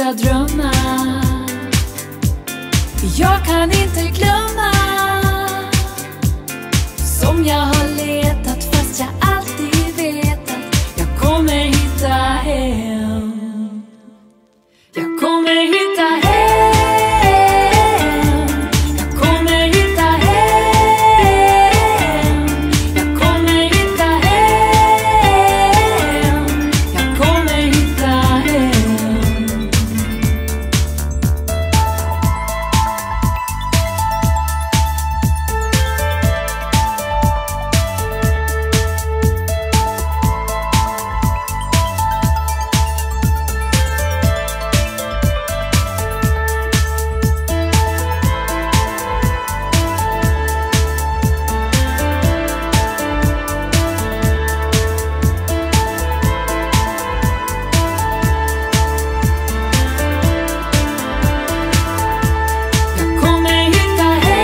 sluta drömma. Jag kan inte glömma som jag har letat, fast jag alltid vet att jag kommer hitta hem. Jag kommer hitta hem. Jag kommer hitta hem. Jag kommer hitta hem. Jag kommer hitta hem.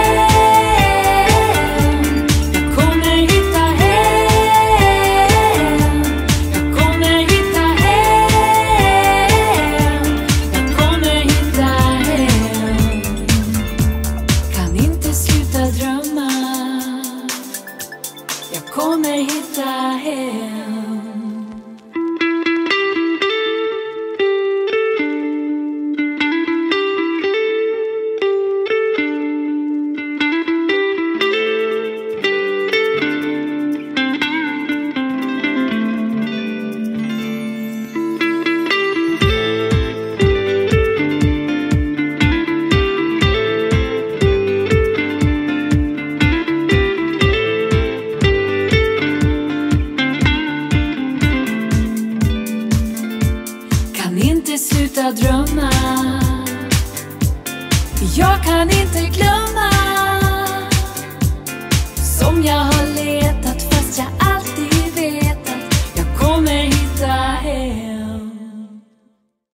Jag kommer hitta hem. Inte sluta drömma. Jag kan inte glömma